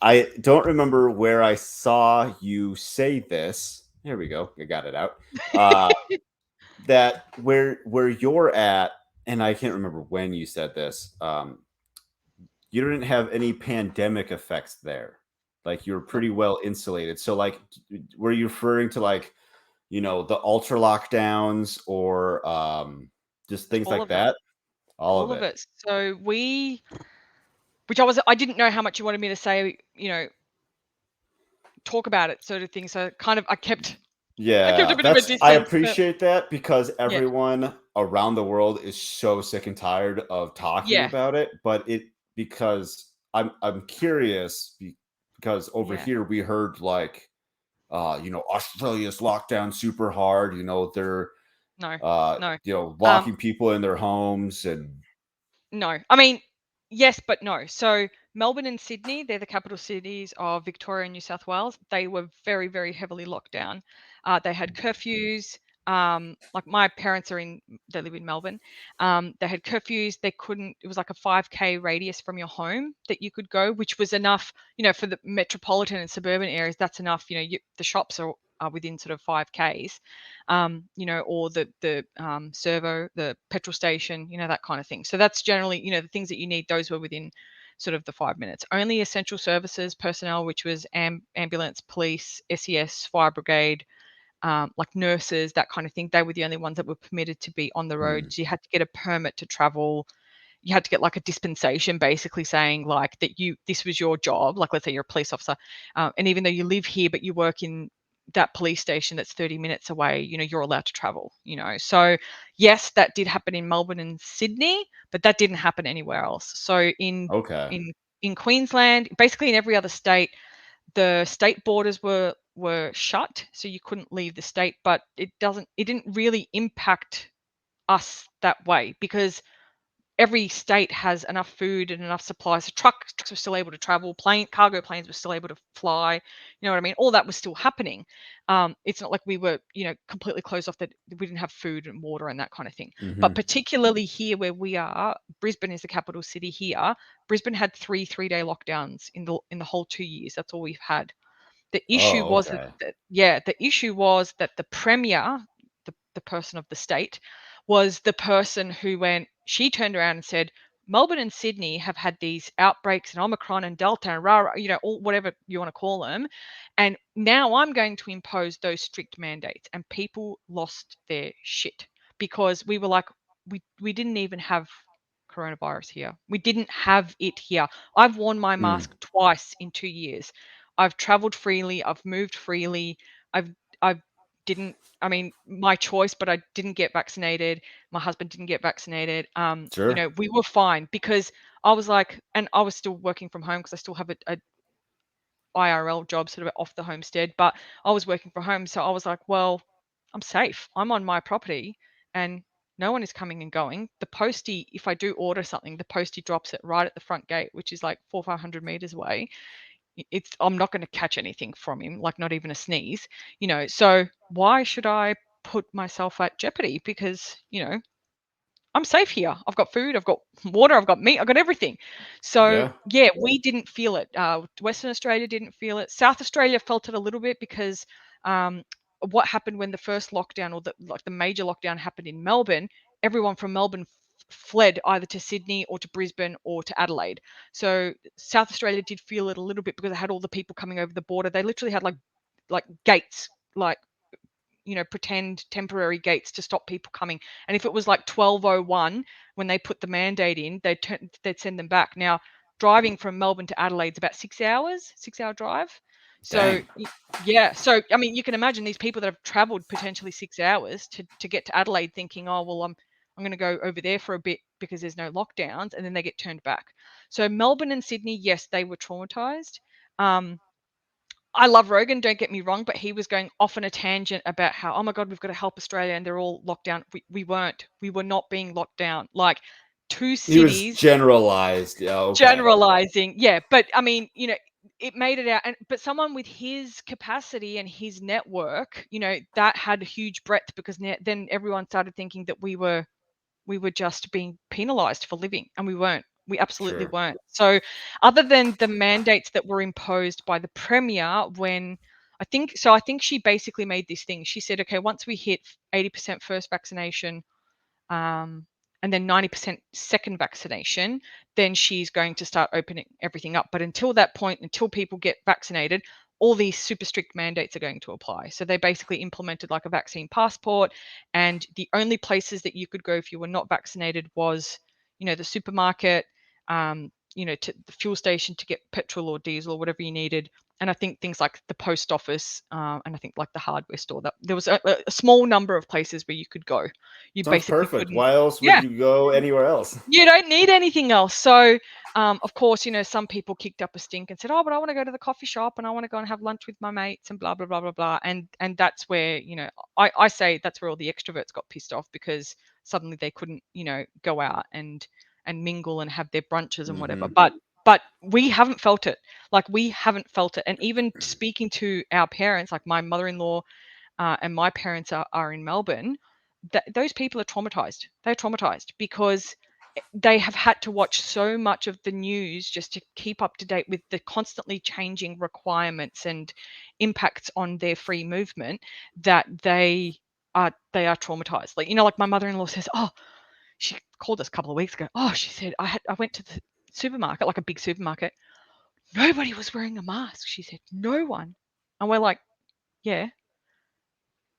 I don't remember where I saw you say this. Here we go. I got it out. Uh, that where you're at, and I can't remember when you said this. You didn't have any pandemic effects there. Like you're Nope. pretty well insulated. So like, were you referring to like the ultra lockdowns or just things All like of it. that? All All of of it. it. So I didn't know how much you wanted me to say, talk about it sort of thing. So kind of I kept a Yeah, bit of a that's I distance, but appreciate that because yeah. everyone around the world is so sick and tired of talking Yeah. about it, but it because I'm curious because over Yeah. here we heard like Australia's locked down super hard, they're No. No. Um, locking people in their homes and no. I mean, yes, but no. So Melbourne and Sydney, they're the capital cities of Victoria and New South Wales. They were very, very heavily locked down. They had curfews. Like my parents they live in Melbourne. They had curfews. They couldn't, it was like a 5K radius from your home that you could go, which was enough, for the metropolitan and suburban areas. That's enough. The shops are within sort of 5Ks, or the servo, the petrol station, that kind of thing. So that's generally, the things that you need, those were within sort of the 5 minutes. Only essential services personnel, which was ambulance, police, SES, fire brigade, like nurses, that kind of thing. They were the only ones that were permitted to be on the hmm, roads. You had to get a permit to travel. You had to get like a dispensation, basically saying like that this was your job. Like let's say you're a police officer, and even though you live here but you work in that police station that's 30 minutes away, you're allowed to travel. So yes, that did happen in Melbourne and Sydney, but that didn't happen anywhere else. So okay. in in Queensland, basically in every other state, the state borders were shut, so you couldn't leave the state, but it didn't really impact us that way because every state has enough food and enough supplies. So trucks were still able to travel, cargo planes were still able to fly. You know what I mean? All that was still happening. It's not like we were, completely closed off, that we didn't have food and water and that kind of thing. But Hmm. particularly here where we are, Brisbane is the capital city here. Brisbane had three-day lockdowns in the whole 2 years. That's all we've had. The issue Oh, was okay. the issue was that the premier, the person of the state, was the person who she turned around and said, Melbourne and Sydney have had these outbreaks and Omicron and Delta and rah, rah, all whatever you want to call them. And now I'm going to impose those strict mandates. And people lost their shit because we were like, we didn't even have coronavirus here. We didn't have it here. I've worn my Hmm, mask twice in 2 years. I've traveled freely. I've moved freely. I've didn't. I mean, my choice, but I didn't get vaccinated. My husband didn't get vaccinated. sure. We were fine because I was like, and I was still working from home because I still have a IRL job sort of off the homestead, but I was working from home. So I was like, well, I'm safe. I'm on my property and no one is coming and going. The postie, if I do order something, the postie drops it right at the front gate, which is like 500 meters away. I'm not going to catch anything from him, like not even a sneeze, So why should I put myself at jeopardy? Because, I'm safe here. I've got food, I've got water, I've got meat, I've got everything. So Yeah. yeah, we didn't feel it. Western Australia didn't feel it. South Australia felt it a little bit because um, what happened when the first lockdown or the major lockdown happened in Melbourne, everyone from Melbourne fled either to Sydney or to Brisbane or to Adelaide. So South Australia did feel it a little bit because they had all the people coming over the border. They literally had like gates, like pretend temporary gates to stop people coming. And if it was like 12:01 when they put the mandate in, they'd send them back. Now, driving from Melbourne to Adelaide's about 6 hours, 6 hour drive. So Dang. yeah, so I mean, you can imagine these people that have travelled potentially 6 hours to get to Adelaide, thinking, oh well, I'm going to go over there for a bit because there's no lockdowns, and then they get turned back. So Melbourne and Sydney, yes, they were traumatized. Um, I love Rogan, don't get me wrong, but he was going off on a tangent about how, oh my God, we've got to help Australia and they're all locked down. We weren't. We were not being locked down. Like two He was cities generalized. Yeah, okay. generalizing. Yeah. But I mean, it made it out. But someone with his capacity and his network, that had huge breadth because then everyone started thinking that we were just being penalized for living, and we weren't. We absolutely Sure. weren't. So, other than the mandates that were imposed by the premier, when I think she basically made this thing. She said, okay, once we hit 80% first vaccination, um, and then 90% second vaccination, then she's going to start opening everything up. But until that point, until people get vaccinated, all these super strict mandates are going to apply. So they basically implemented like a vaccine passport, and the only places that you could go if you were not vaccinated was, the supermarket, to the fuel station to get petrol or diesel or whatever you needed. And I think things like the post office, and I think like the hardware store. That there was a small number of places where you could go. You Sounds basically perfect. couldn't. Why else would Yeah, you go anywhere else? you don't need anything else. So, of course, some people kicked up a stink and said, "Oh, but I want to go to the coffee shop and I want to go and have lunch with my mates and blah blah blah blah blah." And that's where I say that's where all the extroverts got pissed off, because suddenly they couldn't go out and mingle and have their brunches and whatever. Hmm. But we haven't felt it. Like, we haven't felt it. And even speaking to our parents, like my mother-in-law, and my parents are in Melbourne, those people are traumatized. They're traumatized because they have had to watch so much of the news just to keep up to date with the constantly changing requirements and impacts on their free movement, that they are traumatized. Like my mother-in-law says, "Oh," she called us a couple of weeks ago. "Oh," she said, I went to the supermarket, like a big supermarket. Nobody was wearing a mask." She said, "No one." And we're like, "Yeah,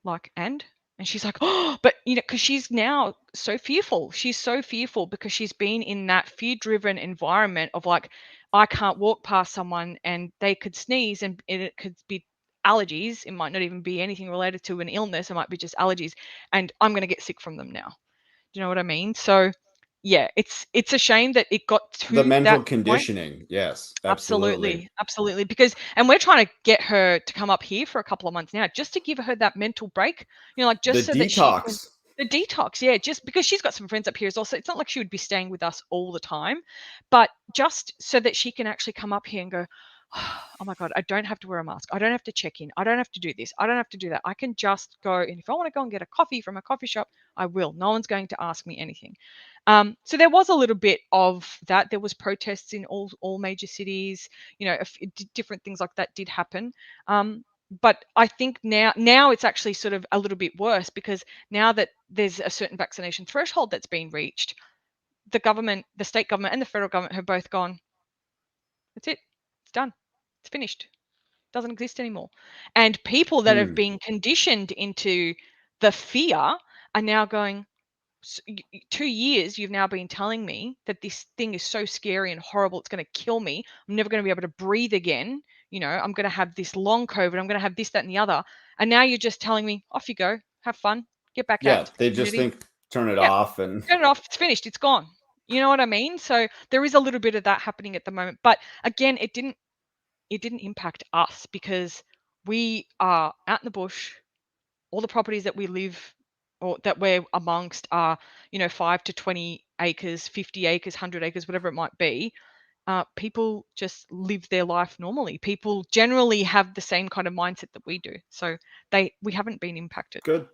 like, and she's like, "Oh," but because she's now so fearful. She's so fearful because she's been in that fear-driven environment of, like, I can't walk past someone and they could sneeze and it could be allergies. It might not even be anything related to an illness. It might be just allergies, and I'm going to get sick from them now. Do you know what I mean? So, yeah, it's a shame that it got The to that mental point. conditioning. Yes, absolutely. Absolutely, absolutely. And we're trying to get her to come up here for a couple of months now, just to give her that mental break. Like, The just so that she can. detox. The detox, yeah, just because she's got some friends up here as well. So it's not like she would be staying with us all the time, but just so that she can actually come up here and go, "Oh my God, I don't have to wear a mask. I don't have to check in. I don't have to do this. I don't have to do that. I can just go. And if I want to go and get a coffee from a coffee shop, I will. No one's going to ask me anything." So there was a little bit of that. There was protests in all major cities. Different things like that did happen. But I think now it's actually sort of a little bit worse, because now that there's a certain vaccination threshold that's been reached, the government, the state government, and the federal government have both gone, "That's it. It's done. It's finished. Doesn't exist anymore." And people that have Hmm. been conditioned into the fear are now going, 2 years you've now been telling me that this thing is so scary and horrible, it's going to kill me, I'm never going to be able to breathe again, I'm going to have this long COVID, I'm going to have this, that, and the other. And now you're just telling me, off you go, have fun, get back out Yeah, into the they just community. think turn it Yeah, off and turn it off, it's finished, it's gone. You know what I mean? So there is a little bit of that happening at the moment. But again, it didn't impact us, because we are out in the bush. All the properties that we live or that we're amongst are, 5 to 20 acres, 50 acres, 100 acres, whatever it might be. People just live their life normally. People generally have the same kind of mindset that we do. So we haven't been impacted. good.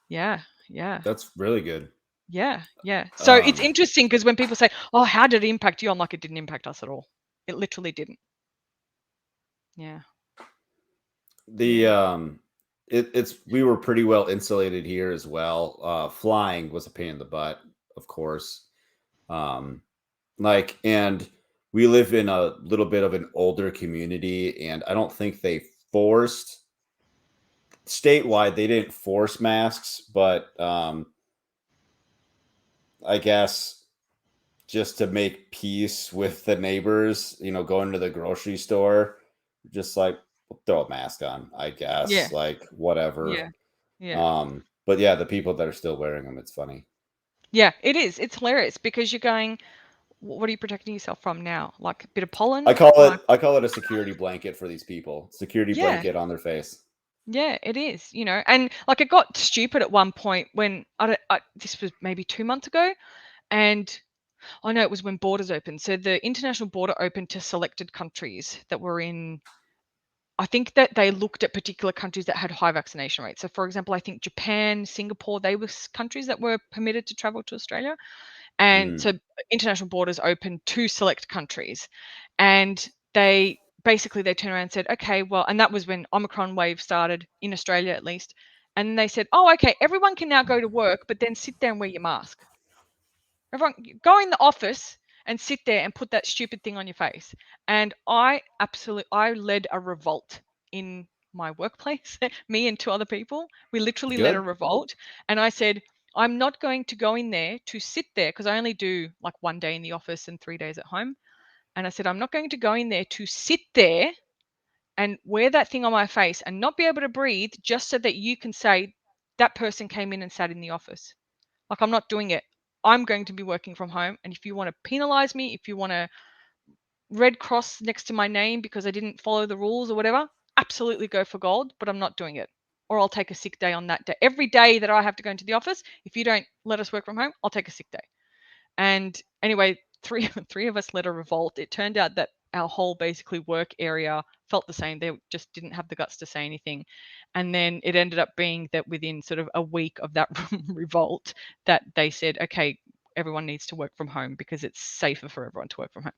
Yeah, yeah, That's really good. yeah, yeah. So it's Um, interesting, because when people say, "Oh, how did it impact you?" I'm like, it didn't impact us at all. It literally didn't. Yeah, the yeah, it's we were pretty well insulated here as well. Flying was a pain in the butt, of course. Um, and we live in a little bit of an older community, and I don't think they forced statewide. They didn't force masks, but I guess just to make peace with the neighbors, going to the grocery store, just like throw a mask on, I yeah, guess, like whatever. yeah, yeah. But yeah, the people that are still wearing them, it's funny. Yeah, it is. It's hilarious, because you're going, what are you protecting yourself from now? Like a bit of I pollen? call Like, it I call it a security blanket for these people. Security yeah, blanket on their face. yeah, it is, And like, it got stupid at one point when this was maybe 2 months ago, and I know it was when borders opened. So the international border opened to selected countries that were in. I think that they looked at particular countries that had high vaccination rates. So, for example, I think Japan, Singapore, they were countries that were permitted to travel to Australia. And so international borders open to select countries. And they basically turn around and said, okay, well, and that was when Omicron wave started in Australia at least. And they said, oh, okay, everyone can now go to work, but then sit there and wear your mask. Everyone go in the office and sit there and put that stupid thing on your face. And I led a revolt in my workplace, me and 2 other people. We literally led a revolt. And I said, I'm not going to go in there to sit there, because I only do like 1 day in the office and 3 days at home. And I said, I'm not going to go in there to sit there and wear that thing on my face and not be able to breathe just so that you can say that person came in and sat in the office. Like, I'm not doing it. I'm going to be working from home. And if you want to penalize me, if you want to red cross next to my name because I didn't follow the rules or whatever, absolutely go for gold, but I'm not doing it. Or I'll take a sick day on that day. Every day that I have to go into the office, if you don't let us work from home, I'll take a sick day. And anyway, three of us led a revolt. It turned out that our whole basically work area felt the same. They just didn't have the guts to say anything. And then it ended up being that within sort of a week of that revolt, that they said, okay, everyone needs to work from home because it's safer for everyone to work from home.